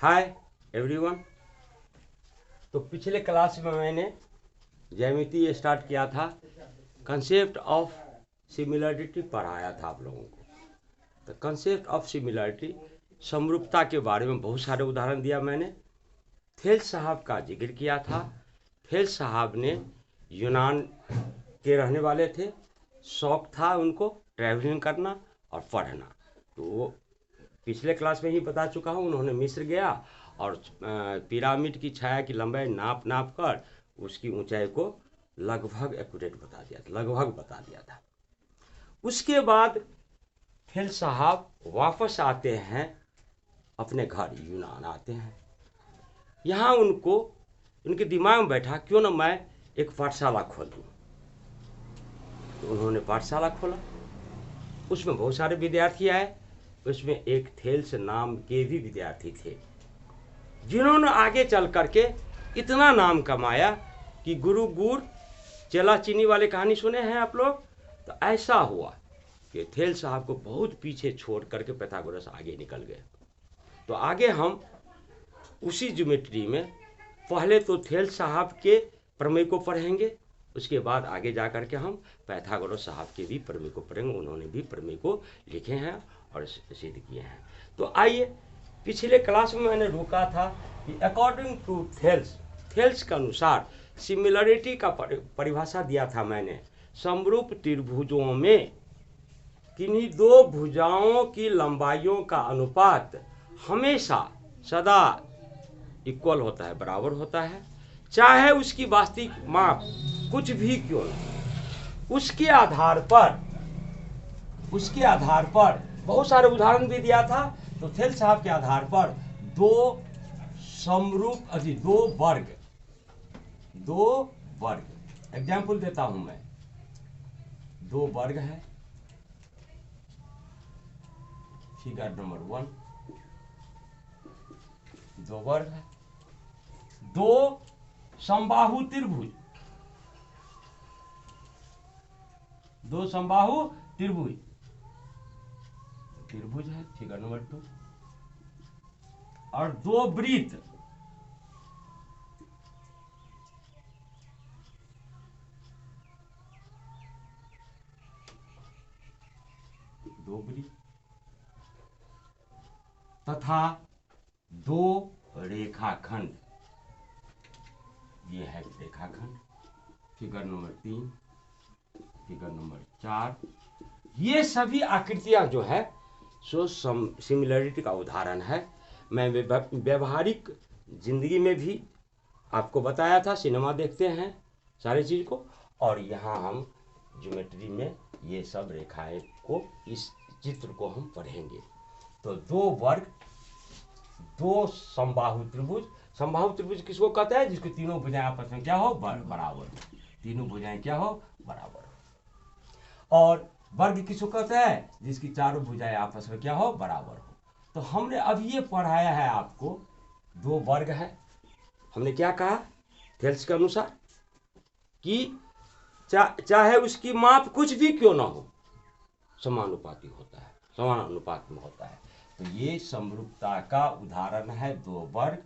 Hi everyone. तो पिछले class में मैंने ज्यामिति स्टार्ट किया था, कंसेप्ट ऑफ सिमिलरिटी पढ़ाया था आप लोगों को। तो कंसेप्ट ऑफ सिमिलरिटी, समरूपता के बारे में बहुत सारे उदाहरण दिया मैंने। थेल्स साहब का जिक्र किया था। थेल्स साहब ने यूनान के रहने वाले थे, शौक था उनको ट्रैवलिंग करना और पढ़ना। तो वो पिछले क्लास में ही बता चुका हूँ। उन्होंने मिस्र गया और पिरामिड की छाया की लंबाई नाप नाप कर उसकी ऊंचाई को लगभग एक्यूरेट बता दिया था, लगभग बता दिया था। उसके बाद फिर साहब वापस आते हैं अपने घर, यूनान आते हैं। यहाँ उनके दिमाग में बैठा क्यों ना मैं एक पाठशाला खोल दूँ। तो उन्होंने पाठशाला खोला, उसमें बहुत सारे विद्यार्थी आए। उसमें एक थेल्स नाम के भी विद्यार्थी थे जिन्होंने आगे चल करके इतना नाम कमाया कि गुरु गुड़ चेला चीनी वाले कहानी सुने हैं आप लोग। तो ऐसा हुआ कि थेल्स साहब को बहुत पीछे छोड़ करके पाइथागोरस आगे निकल गए। तो आगे हम उसी ज्योमेट्री में पहले तो थेल्स साहब के प्रमेय को पढ़ेंगे, उसके बाद आगे जा करके हम पाइथागोरस साहब के भी प्रमेय को पढ़ेंगे। उन्होंने भी प्रमेय को लिखे हैं और सिद्ध किए हैं। तो आइए, पिछले क्लास में मैंने रोका था कि अकॉर्डिंग टू थेल्स के अनुसार सिमिलरिटी का परिभाषा दिया था मैंने। समरूप त्रिभुजों में किन्हीं दो भुजाओं की लंबाइयों का अनुपात हमेशा सदा इक्वल होता है, बराबर होता है, चाहे उसकी वास्तविक माप कुछ भी क्यों न। उसके आधार पर बहुत सारे उदाहरण भी दिया था। तो थेल्स साहब के आधार पर दो वर्ग एग्जाम्पल देता हूं मैं। दो वर्ग है, फिगर नंबर 1। दो वर्ग है, दो समबाहु त्रिभुज, दो समबाहु त्रिभुज है, फिगर नंबर 2। और दो वृत्त, तथा दो रेखाखंड, ये है रेखाखंड, फिगर नंबर 3, फिगर नंबर 4। ये सभी आकृतियां जो है सो सिमिलरिटी का उदाहरण है। मैं व्यवहारिक जिंदगी में भी आपको बताया था, सिनेमा देखते हैं सारी चीज को, और यहाँ हम ज्योमेट्री में ये सब रेखाएं को, इस चित्र को हम पढ़ेंगे। तो दो वर्ग, दो समबाहु त्रिभुज। समबाहु त्रिभुज किसको कहते हैं? जिसकी तीनों भुजाएं आपस में क्या हो? बराबर हो। तीनों भुजाएं क्या हो? बराबर हो। और वर्ग किसको कहते हैं? जिसकी चारों भुजाएं आपस में क्या हो? बराबर हो। तो हमने अब ये पढ़ाया है आपको, दो वर्ग है। हमने क्या कहा थेल्स के अनुसार कि चाहे उसकी माप कुछ भी क्यों ना हो, समानुपाती होता है, समान अनुपात में होता है। तो ये समरूपता का उदाहरण है। दो वर्ग,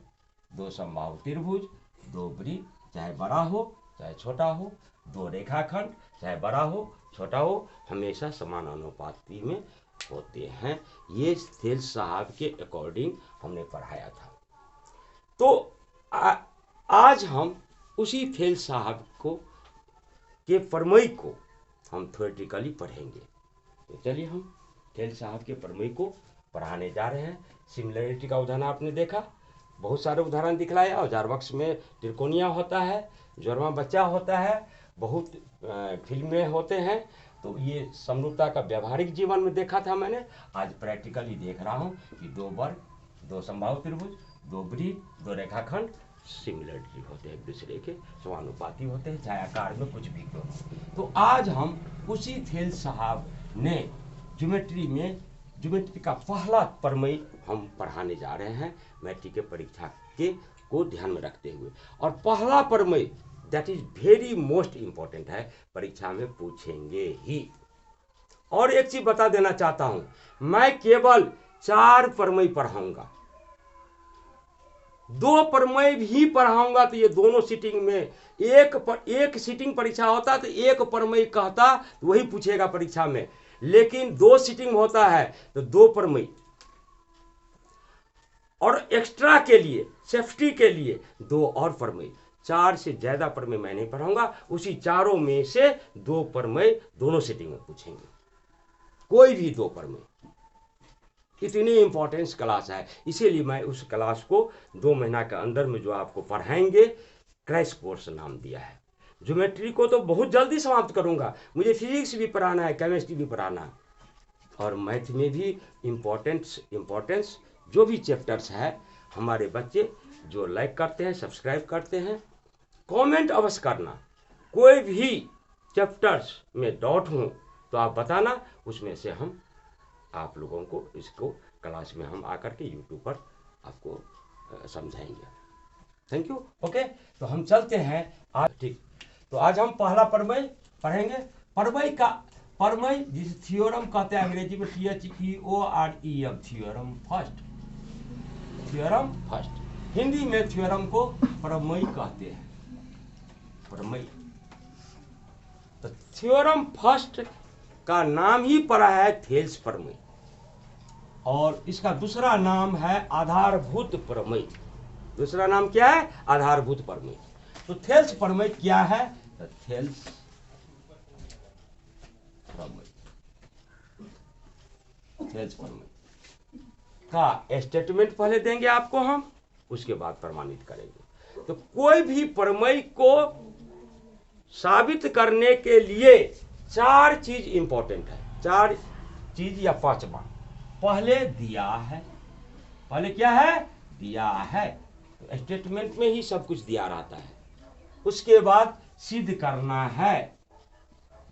दो समबाहु त्रिभुज, दो वृत्त, चाहे बड़ा हो चाहे छोटा हो, दो रेखाखंड, चाहे बड़ा हो छोटा हो, हमेशा समान अनुपाती में होते हैं। ये थेल्स साहब के अकॉर्डिंग हमने पढ़ाया था। तो आज हम उसी थेल्स साहब के प्रमेय को हम थ्योरेटिकली पढ़ेंगे। तो चलिए हम थेल्स साहब के प्रमेय को पढ़ाने जा रहे हैं। सिमिलरिटी का उदाहरण आपने देखा, बहुत सारे उदाहरण दिखलाया। औजार बक्स में त्रिकोणिया होता है, जोरमा बच्चा होता है, बहुत फिल्में होते हैं। तो ये समरूपता का व्यवहारिक जीवन में देखा था मैंने, आज प्रैक्टिकली देख रहा हूँ कि दो वर्ग, दो समबाहु त्रिभुज, दो वृत्त, दो रेखाखंड सिमिलरिटी होते हैं, एक दूसरे के समानुपाती होते हैं, चाहे आकार में कुछ भी क्यों हो। तो आज हम उसी थेल्स साहब ने ज्योमेट्री का पहला प्रमेय हम पढ़ाने जा रहे हैं, मैट्रिक के परीक्षा के को ध्यान में रखते हुए। और पहला प्रमेय that is very most important है, परीक्षा में पूछेंगे ही। और एक चीज बता देना चाहता हूं, मैं केवल 4 प्रमेय पढ़ाऊंगा। 2 प्रमेय भी पढ़ाऊंगा तो ये दोनों सीटिंग में एक सीटिंग परीक्षा होता तो एक प्रमेय कहता तो वही पूछेगा परीक्षा में, लेकिन 2 सीटिंग होता है तो 2 प्रमेय और एक्स्ट्रा के लिए सेफ्टी के लिए 2 और प्रमेय, 4 से ज्यादा प्रमेय मैं नहीं पढ़ाऊंगा। उसी चारों में से 2 प्रमेय दोनों सीटिंग में पूछेंगे, कोई भी 2 प्रमेय। इतनी इंपॉर्टेंस क्लास है, इसीलिए मैं उस क्लास को 2 महीना के अंदर में जो आपको पढ़ाएंगे क्रैश कोर्स नाम दिया है। ज्योमेट्री को तो बहुत जल्दी समाप्त करूंगा, मुझे फिजिक्स भी पढ़ाना है, केमिस्ट्री भी पढ़ाना है, और मैथ में भी इम्पोर्टेंस जो भी चैप्टर्स है। हमारे बच्चे जो लाइक करते हैं, सब्सक्राइब करते हैं, कमेंट अवश्य करना। कोई भी चैप्टर्स में डाउट हो तो आप बताना, उसमें से हम आप लोगों को इसको क्लास में हम आकर के यूट्यूब पर आपको समझाएंगे। Thank you. ओके, तो हम चलते हैं आज। ठीक, तो आज हम पहला प्रमेय पढ़ेंगे। प्रमेय जिसे थ्योरम कहते हैं, अंग्रेजी में THEOREM, थ्योरम फर्स्ट। हिंदी में थ्योरम को प्रमेय कहते हैं, प्रमेय। तो थ्योरम फर्स्ट का नाम ही पड़ा है थेल्स प्रमेय, और इसका दूसरा नाम है आधारभूत प्रमेय। दूसरा नाम क्या है? आधारभूत प्रमेय। तो थेल्स प्रमेय क्या है? तो थेल्स प्रमेय का स्टेटमेंट पहले देंगे आपको हम, उसके बाद प्रमाणित करेंगे। तो कोई भी प्रमेय को साबित करने के लिए 4 चीज इंपॉर्टेंट है, 4 चीज या 5 बार। पहले दिया है, पहले क्या है? दिया है। तो स्टेटमेंट में ही सब कुछ दिया रहता है। उसके बाद सिद्ध करना है,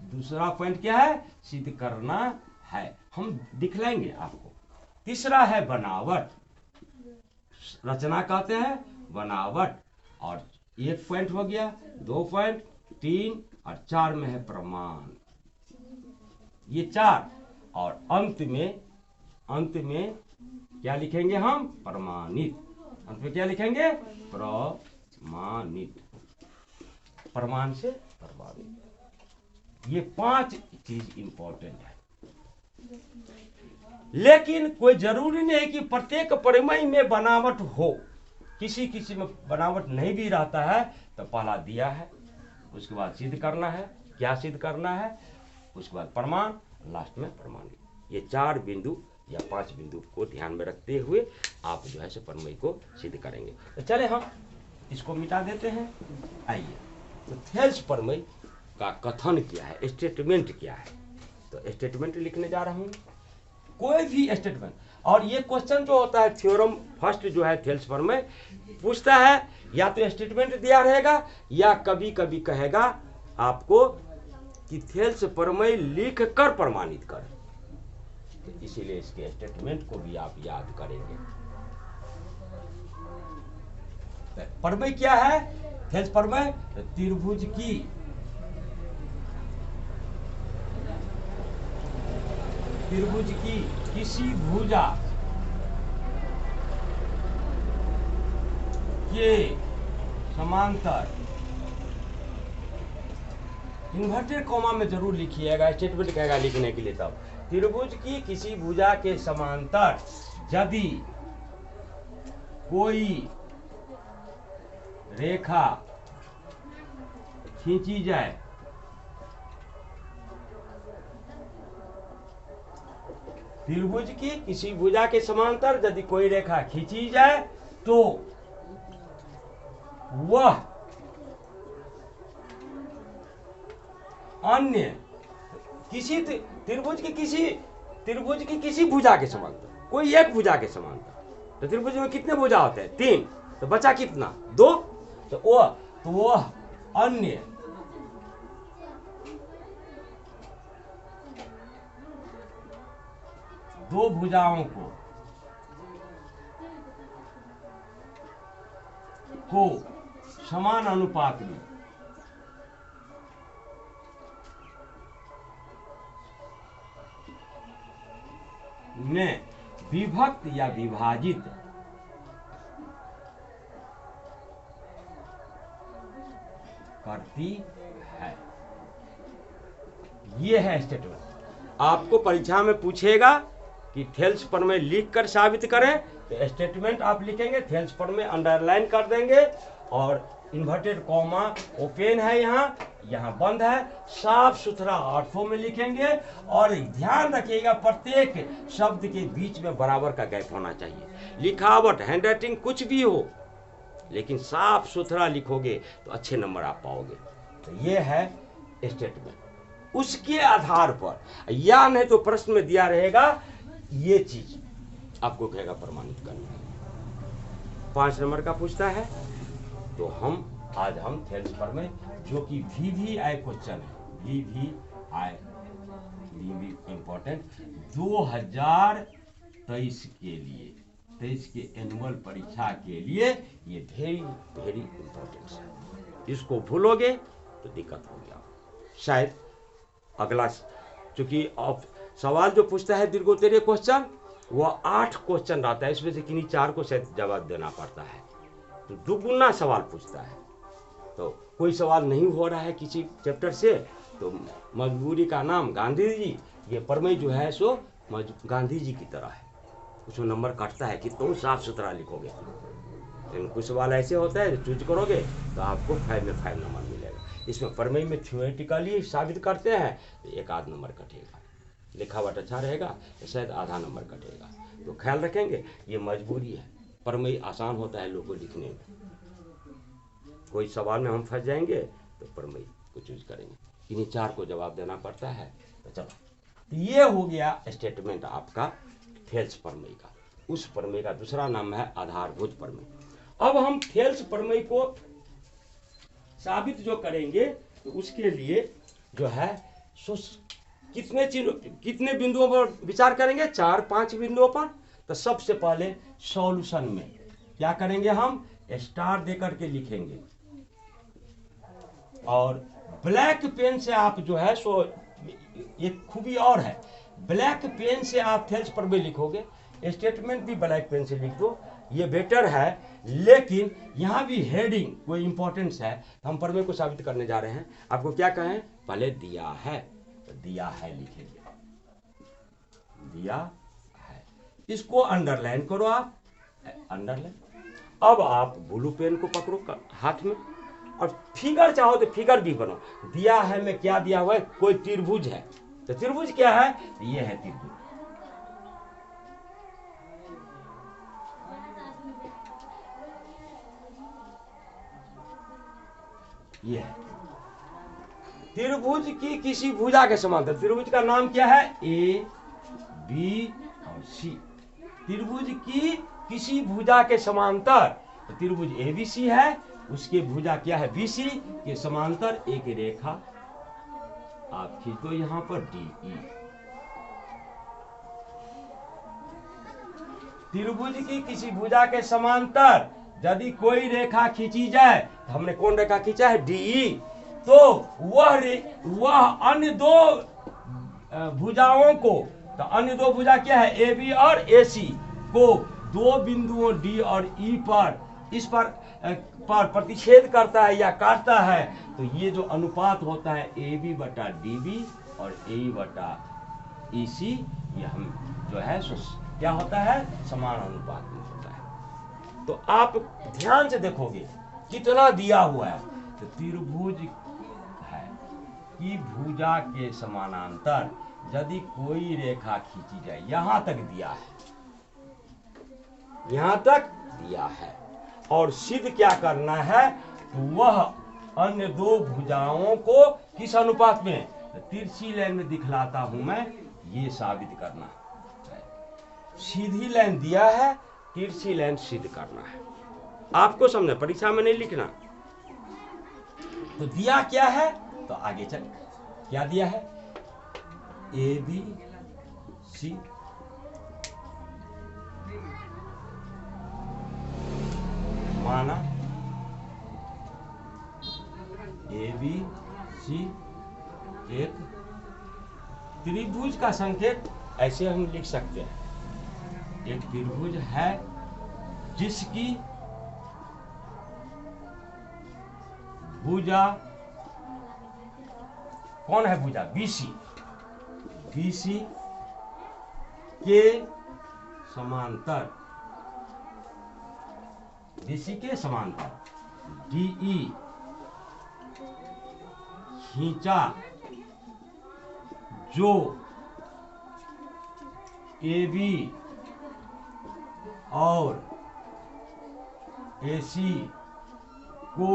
दूसरा पॉइंट क्या है? सिद्ध करना है, हम दिखलाएंगे आपको। तीसरा है बनावट, रचना कहते हैं बनावट, और 1 पॉइंट हो गया, 2 पॉइंट, 3 और 4 में है प्रमाण। ये 4, और अंत में क्या लिखेंगे हम? प्रमाणित। अंत में क्या लिखेंगे? प्रमाणित, प्रमाण से प्रमाणित। ये 5 चीज इंपॉर्टेंट है। लेकिन कोई जरूरी नहीं कि प्रत्येक प्रमेय में बनावट हो, किसी किसी में बनावट नहीं भी रहता है। तो पहला दिया है, उसके बाद सिद्ध करना है, क्या सिद्ध करना है, उसके बाद प्रमाण, लास्ट में प्रमाणित। ये 4 बिंदु या 5 बिंदु को ध्यान में रखते हुए आप जो है से प्रमेय को सिद्ध करेंगे। तो चले हम इसको मिटा देते हैं। आइए, तो थेल्स प्रमेय का कथन क्या है, स्टेटमेंट क्या है? तो स्टेटमेंट लिखने जा रहा हूं, कोई भी स्टेटमेंट। और ये क्वेश्चन जो होता है थ्योरम फर्स्ट जो है थेल्स प्रमेय पूछता है, या तो स्टेटमेंट दिया रहेगा या कभी कभी कहेगा आपको कि थेल्स प्रमेय लिख कर प्रमाणित कर। तो इसीलिए इसके स्टेटमेंट को भी आप याद करेंगे। प्रमेय क्या है? थेल्स प्रमेय त्रिभुज की किसी भुजा के समांतर, इन्वर्टेड कॉमा में जरूर लिखिएगा, स्टेटमेंट कहेगा लिखने के लिए। तब त्रिभुज की किसी भुजा के समांतर यदि कोई रेखा खींची जाए, त्रिभुज की किसी भुजा के समांतर यदि कोई रेखा खींची जाए तो वह अन्य किसी त्रिभुज की किसी भुजा के समांतर, कोई एक भुजा के समांतर। तो त्रिभुज में कितने भुजा होते हैं? 3, तो बचा कितना? 2। तो वह अन्य दो भुजाओं को समान अनुपात में विभक्त या विभाजित करती है। ये है स्टेटमेंट। आपको परीक्षा में पूछेगा कि थेल्स प्रमेय लिख कर साबित करें, तो स्टेटमेंट आप लिखेंगे, थेल्स प्रमेय अंडरलाइन कर देंगे और इन्वर्टेड कॉमा ओपन है, यहाँ बंद है, साफ सुथरा अर्थों में लिखेंगे। और ध्यान रखिएगा प्रत्येक शब्द के बीच में बराबर का गैप होना चाहिए। लिखावट हैंडराइटिंग कुछ भी हो, लेकिन साफ सुथरा लिखोगे तो अच्छे नंबर आप पाओगे। तो ये है स्टेटमेंट। उसके आधार पर या नहीं तो प्रश्न में दिया रहेगा ये चीज आपको कहेगा प्रमाणित करना। 5 नंबर का पूछता है, तो आज हम थेल्स प्रमेय जो कि VVI क्वेश्चन है, VVI इम्पोर्टेंट 2023 के लिए, 23 के एनुअल परीक्षा के लिए ये वेरी इम्पोर्टेंट है। इसको भूलोगे तो दिक्कत हो गया शायद। अगला चूंकि अब सवाल जो पूछता है दीर्घोत्तरीय क्वेश्चन, वह 8 क्वेश्चन रहता है, इसमें से किन्हीं 4 को शायद जवाब देना पड़ता है, तो दुगुना सवाल पूछता है। तो कोई सवाल नहीं हो रहा है किसी चैप्टर से, तो मजबूरी का नाम गांधी जी, ये प्रमेय जो है सो गांधी जी की तरह है। उसमें नंबर कटता है कि तुम साफ सुथरा लिखोगे। लेकिन कुछ सवाल ऐसे होता है जो चूज करोगे तो आपको 5 में 5 नंबर मिलेगा। इसमें प्रमेय में थ्योरेटिकली साबित करते हैं तो 1 आध नंबर कटेगा, लिखावट अच्छा रहेगा तो शायद आधा नंबर कटेगा। तो ख्याल रखेंगे, ये मजबूरी है। प्रमेय आसान होता है लोगों को लिखने में, कोई सवाल में हम फंस जाएंगे तो प्रमेय को चूज करेंगे, इन्हीं 4 को जवाब देना पड़ता है। तो चलो, तो ये हो गया स्टेटमेंट आपका थेल्स प्रमेय का। उस प्रमेय का दूसरा नाम है आधारभूत प्रमेय। अब हम थेल्स प्रमेय को साबित जो करेंगे तो उसके लिए जो है सो कितने बिंदुओं पर विचार करेंगे? 4-5 बिंदुओं पर। तो सबसे पहले सॉल्यूशन में क्या करेंगे, हम स्टार देकर के लिखेंगे और ब्लैक पेन से आप जो है सो एक खूबी और है, ब्लैक पेन से आप थेल्स प्रमेय लिखोगे। स्टेटमेंट भी ब्लैक पेन से लिख दो, ये बेटर है। लेकिन यहाँ भी हेडिंग कोई इंपॉर्टेंस है, हम प्रमेय को साबित करने जा रहे हैं। आपको क्या कहें, पहले दिया है, तो दिया है लिखेंगे, दिया है, इसको अंडरलाइन करो आप, अंडरलाइन। अब आप ब्लू पेन को पकड़ो हाथ में और फिगर चाहो तो फिगर भी बनो। दिया है में क्या दिया हुआ है, कोई त्रिभुज है, तो त्रिभुज क्या है, ये है त्रिभुज। ये है त्रिभुज की किसी भुजा के समांतर। त्रिभुज का नाम क्या है, ए बी और सी। त्रिभुज की किसी भुजा के समांतर, तो त्रिभुज एबीसी है, उसके भुजा क्या है, बीसी के समांतर एक रेखा आप खींच दो यहां पर डीई। त्रिभुज की किसी भुजा के समांतर यदि कोई रेखा खींची जाए, तो हमने कौन रेखा खींचा है, डीई, तो वह अन्य 2 भुजाओं को, तो अन्य 2 भुजा क्या है, ए बी और ए सी को 2 बिंदुओं डी और ई पर, इस पर प्रतिच्छेद करता है या काटता है। तो ये जो अनुपात होता है ए बी बटा डी बी और ए बटा ई सी, ये हम जो है क्या होता है, समान अनुपात में होता है। तो आप ध्यान से देखोगे कितना दिया हुआ है, तो त्रिभुज है कि भुजा के समानांतर यदि कोई रेखा खींची जाए, यहां तक दिया है, यहां तक दिया है, और सिद्ध क्या करना है, तो वह अन्य 2 भुजाओं को किस अनुपात में, तो तिरछी लाइन में दिखलाता हूं मैं, ये साबित करना है। सीधी लाइन दिया है, तिरछी लाइन सिद्ध करना है। आपको समझना, परीक्षा में नहीं लिखना। तो दिया क्या है, तो आगे चल, क्या दिया है, ए बी सी, माना ए बी सी एक त्रिभुज का संकेत ऐसे हम लिख सकते हैं, एक त्रिभुज है जिसकी भुजा कौन है भुजा? BC। BC के समांतर, BC के समांतर DE खींचा जो AB और AC को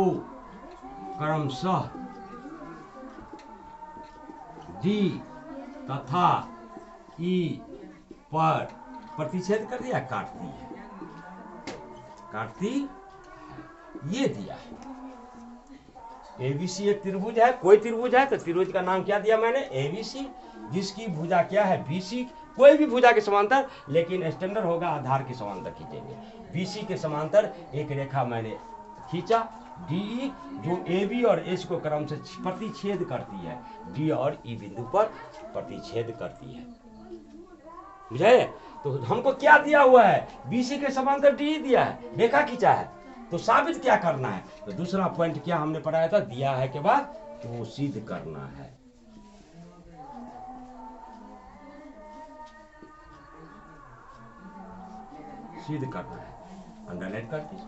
क्रमशः D तथा E पर प्रतिच्छेद कर दिया, काटती है, काटती ये दिया है। ABC एक त्रिभुज है, कोई त्रिभुज है तो त्रिभुज का नाम क्या दिया मैंने? ABC, जिसकी भुजा क्या है? BC। कोई भी भुजा के समांतर, लेकिन स्टैंडर्ड होगा आधार के समांतर खींचेंगे। BC के समांतर एक रेखा मैंने खींचा DE, जो AB और AC को क्रम से प्रतिच्छेद करती है, D और E बिंदु पर प्रतिच्छेद करती है। बुझे? तो हमको क्या दिया हुआ है? BC के समांतर DE दिया है, रेखा खींचा है, तो साबित क्या करना है? तो दूसरा पॉइंट क्या हमने पढ़ाया था? दिया है के बाद तो सिद्ध करना है। सिद्ध करना है, अंडरलाइन कर दीजिए।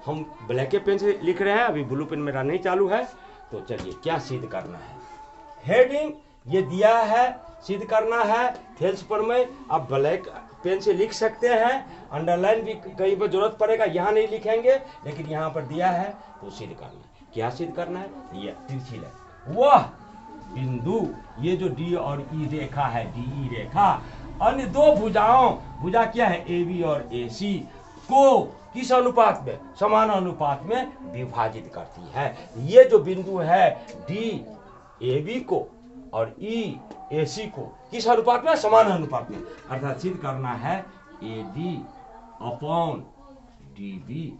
हम ब्लैक के पेन से लिख रहे हैं, अभी ब्लू पेन मेरा नहीं चालू है, तो चलिए क्या सिद्ध करना है। हेडिंग ये दिया है, सिद्ध करना है थेल्स प्रमेय। आप ब्लैक पेन से लिख सकते हैं, अंडरलाइन भी कहीं पर जरूरत पड़ेगा, यहाँ नहीं लिखेंगे, लेकिन यहाँ पर दिया है तो सिद्ध करना है। क्या सिद्ध करना है? ये तिरछी लाइन, वह बिंदु, ये जो D और E रेखा है, DE रेखा, अन्य दो भुजाओं, भुजा क्या है? AB और AC को किस अनुपात में? समान अनुपात में विभाजित करती है। ये जो बिंदु है D AB को और E AC को किस अनुपात में? समान अनुपात में। अर्थात सिद्ध करना है AD अपॉन DB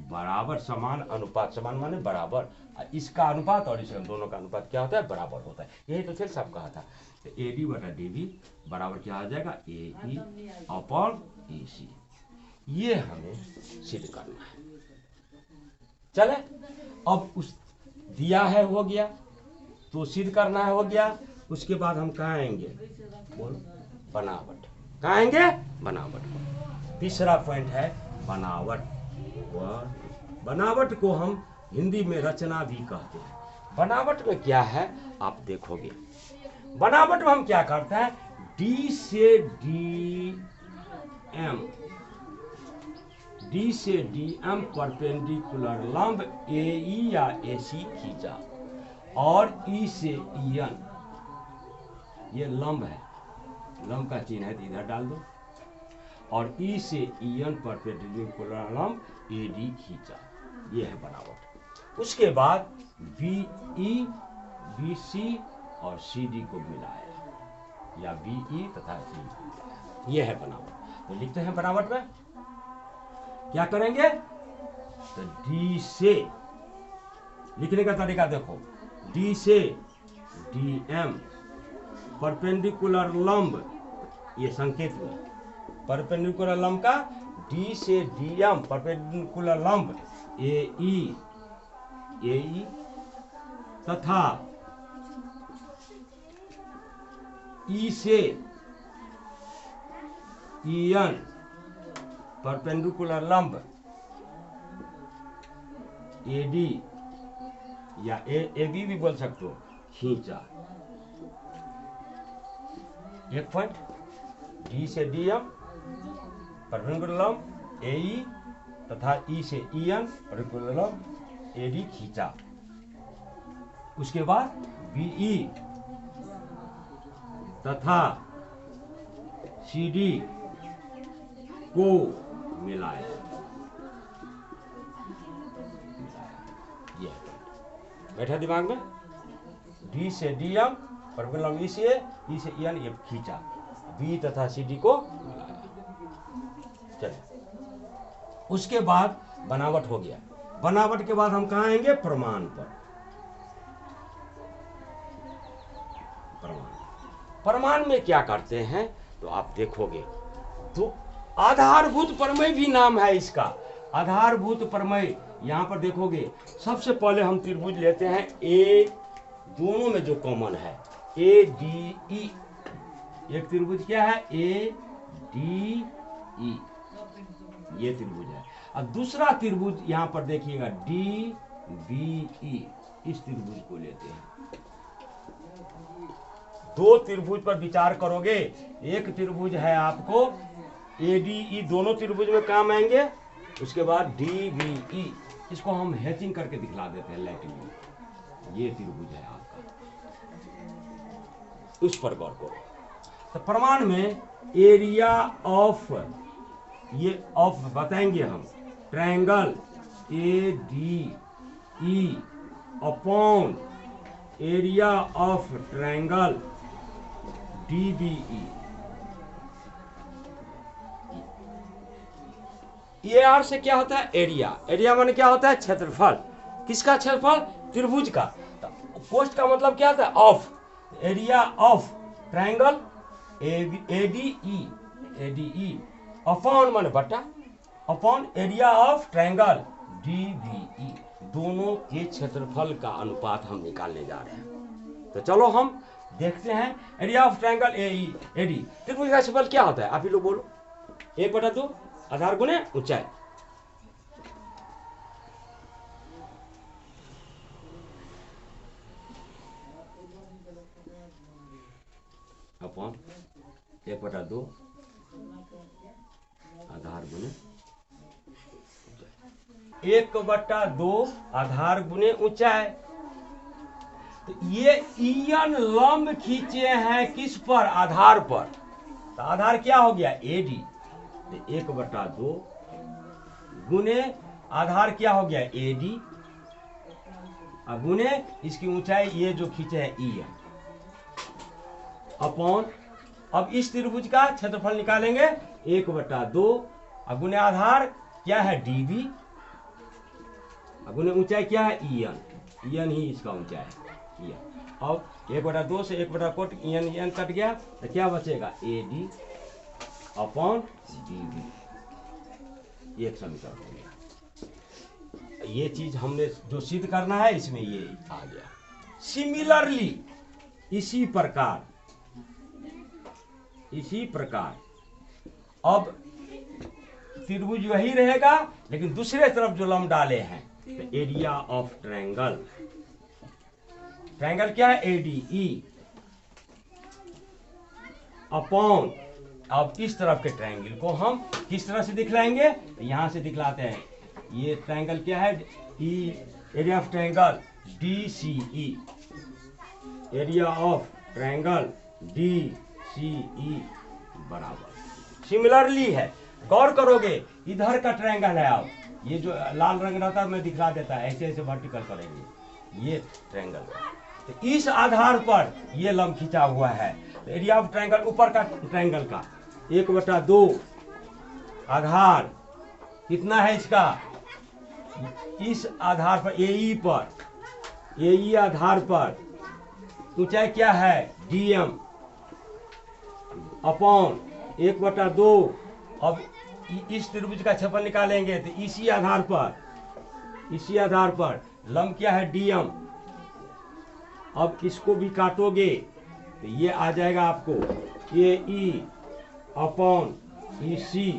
बराबर समान अनुपात, समान माने बराबर, इसका अनुपात और इसका दोनों का अनुपात क्या होता है? बराबर होता है। यही तो थेल्स सब कहा था। तो AD बटा DB बराबर क्या आ जाएगा? AE upon AC। ये हमें सिद्ध करना है। चले, अब उस दिया है हो गया, तो सिद्ध करना है हो गया। उसके बाद हम कहाँ आएंगे? बोल, बनावट। कहाँ आएंगे? बनावट। तीसरा पॉइंट है बनावट। बनावट को हम हिंदी में रचना भी कहते हैं। बनावट में क्या है आप देखोगे। बनावट में हम क्या करते हैं? D से DM परपेंडिकुलर लंब AE या AC खींचा और E से EN, ये लंब है, लंब का चिन्ह है तो इधर डाल दो, और E से EN परपेंडिकुलर लंब AD खींचा, ये है बनावट। उसके बाद BE BC और CD को मिलाया, या BE तथा CD, ये है बनावट। तो लिखते हैं बनावट में क्या करेंगे? तो D से, लिखने का तरीका देखो, D से DM परपेंडिकुलर लंब, ये संकेत में परपेंडिकुलर लंब का D से DM परपेंडिकुलर लंब AE तथा E से EN परपेंडिकुलर लंब AD या AB भी बोल सकते हो, खींचा। एक पॉइंट D से DM परपेंडिकुलर लंब AE तथा E से EN परपेंडिकुलर लंब AD खींचा। उसके बाद BE तथा CD को मिलाया, ये बैठा दिमाग में। D से DM परपेंडिकुलर लंब E से EN ये खींचा, B तथा CD को मिलाया। चलिए, उसके बाद बनावट हो गया। बनावट के बाद हम कहाँ आएंगे? प्रमाण पर। प्रमाण में क्या करते हैं तो आप देखोगे, तो आधारभूत प्रमेय भी नाम है इसका। आधारभूत प्रमेय यहाँ पर देखोगे, सबसे पहले हम त्रिभुज लेते हैं दोनों में जो कॉमन है ए डी ई, एक त्रिभुज क्या है ए डी ई, ये त्रिभुज है। अब दूसरा त्रिभुज यहां पर देखिएगा डी बी ई, इस त्रिभुज को लेते हैं। दो त्रिभुज पर विचार करोगे, एक त्रिभुज है आपको ए डी ई, दोनों त्रिभुज में काम आएंगे। उसके बाद डी बी ई, इसको हम हैचिंग करके दिखला देते हैं लाइटिंग में, ये त्रिभुज है आपका, उस पर गौर करो। तो प्रमाण में एरिया ऑफ, ये ऑफ बताएंगे हम, triangle A D E upon area of triangle D B E, ये आर से क्या होता है एरिया, एरिया माने क्या होता है क्षेत्रफल, किसका क्षेत्रफल त्रिभुज का। पोस्ट का मतलब क्या होता है of, area of triangle A D E upon माने बटा, upon area of triangle D B E, दोनों के क्षेत्रफल का अनुपात हम निकालने जा रहे हैं। तो चलो हम देखते हैं area of triangle A D, त्रिभुज का क्षेत्रफल क्या होता है आप ही लोग बोलो, 1/2 आधार गुणे ऊंचाई, अपॉन 1/2 आधार गुणे 1/2 आधार गुणे ऊंचाई। तो ये ईएन लंब खींचे हैं किस पर, आधार पर। तो आधार क्या हो गया एडी, 1/2 गुने आधार क्या हो गया एडी, गुने इसकी ऊंचाई ये जो खींचे है ई है, अपॉन, अब इस त्रिभुज का क्षेत्रफल निकालेंगे 1/2 गुने आधार क्या है डीबी, गुने ऊंचाई क्या है ईएन ही इसका ऊंचाई है ईएन। अब 1/2 से 1/कोट ईएन कट गया तो क्या बचेगा एडी अपॉन डीबी, एक समीकरण हो गया। ये चीज हमने जो सिद्ध करना है इसमें ये आ गया। सिमिलरली इसी प्रकार अब त्रिभुज वही रहेगा लेकिन दूसरे तरफ जो लंब डाले हैं, तो एरिया ऑफ ट्रायंगल, ट्रायंगल क्या है एडीई अपॉन, अब इस तरफ के ट्रायंगल को हम किस तरह से दिखलाएंगे, यहां से दिखलाते हैं। ये ट्रायंगल क्या है E, area of triangle DCE, area of triangle DCE बराबर सिमिलरली है। गौर करोगे इधर का ट्रायंगल है, आप ये जो लाल रंग रहता है मैं दिखला देता है, ऐसे ऐसे वर्टिकल करेंगे ये ट्रायंगल, तो इस आधार पर ये लंब खींचा हुआ है। तो एरिया ऑफ ट्रायंगल ऊपर का ट्रायंगल का 1/2 आधार कितना है इसका, इस आधार पर एई आधार पर ऊंचाई क्या है डीएम अपॉन 1/2। अब इस त्रिभुज का क्षेत्रफल निकालेंगे तो इसी आधार पर लंब क्या है डीएम। अब इसको भी काटोगे तो ये आ जाएगा आपको ए ई अपॉन ई सी।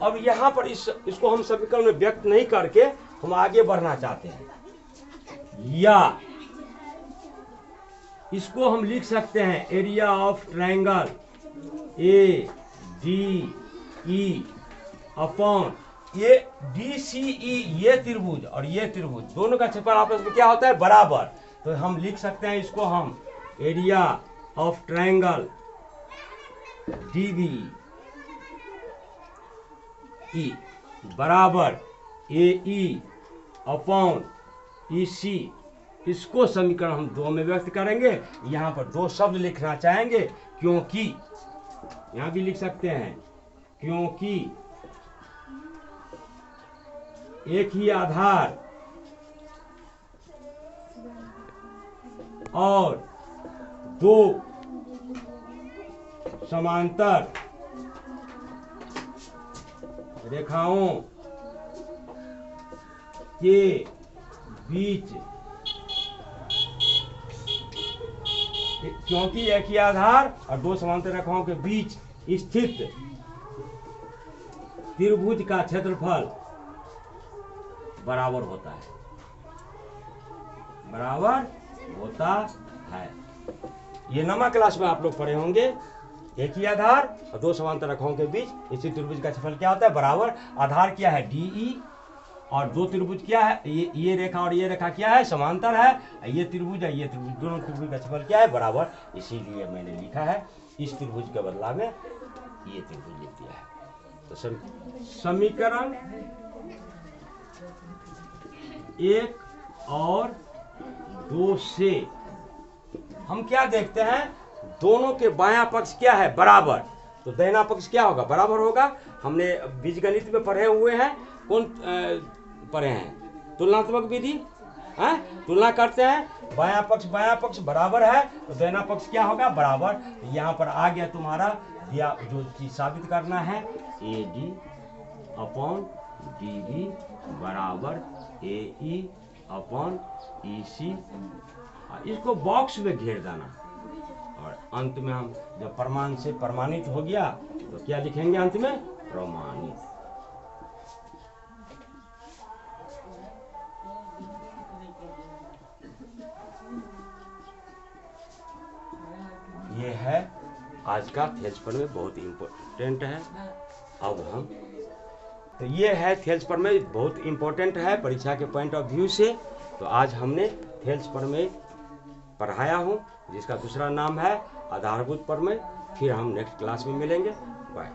अब यहाँ पर इसको हम समीकरण में व्यक्त नहीं करके हम आगे बढ़ना चाहते हैं, या इसको हम लिख सकते हैं area of triangle A D E upon ये डी सी ई, ये त्रिभुज और ये त्रिभुज दोनों का क्षेत्रफल आपस में क्या होता है बराबर। तो हम लिख सकते हैं इसको हम area of triangle D B E बराबर ए ई अपॉन ई सी। इसको समीकरण हम 2 में व्यक्त करेंगे। यहाँ पर 2 शब्द लिखना चाहेंगे क्योंकि, यहाँ भी लिख सकते हैं क्योंकि एक ही आधार और 2 समांतर रेखाओं के बीच क्योंकि एक ही आधार और दो समांतर रेखाओं के बीच स्थित त्रिभुज का क्षेत्रफल बराबर होता है, बराबर होता है। ये नमा क्लास में आप लोग पढ़े होंगे। एक ही आधार और दो समांतर रेखाओं के बीच स्थित त्रिभुज का क्षेत्रफल क्या होता है, बराबर। आधार क्या है, DE, और दो त्रिभुज क्या है, ये रेखा और ये रेखा क्या है, समांतर है। ये त्रिभुज है, ये त्रिभुज, दोनों त्रिभुज का क्षेत्रफल क्या है, बराबर। इसीलिए मैंने लिखा है इस त्रिभुज के बदला में ये त्रिभुज लिख दिया है। तो समीकरण 1 और 2 से हम क्या देखते हैं, दोनों के बायां पक्ष क्या है, बराबर। तो दाहिना पक्ष क्या होगा, बराबर होगा। हमने बीजगणित में पढ़े हुए हैं। कौन पढ़े हैं, तुलनात्मक विधि, तुलना करते हैं, बायां पक्ष बराबर है तो दाहिना पक्ष क्या होगा, बराबर। यहाँ पर आ गया तुम्हारा या जो चीज साबित करना है, AD अपॉन DB बराबर AE अपॉन EC। इसको बॉक्स में घेर देना और अंत में हम जब प्रमाण से प्रमाणित हो गया तो क्या लिखेंगे अंत में, प्रमाणित। ये है आज का थेल्स प्रमेय, बहुत इम्पोर्टेंट है। अब हम तो ये है थेल्स प्रमेय, बहुत इम्पोर्टेंट है परीक्षा के पॉइंट ऑफ व्यू से। तो आज हमने थेल्स प्रमेय पढ़ाया हूँ, जिसका दूसरा नाम है आधारभूत प्रमेय। फिर हम नेक्स्ट क्लास में मिलेंगे। बाय।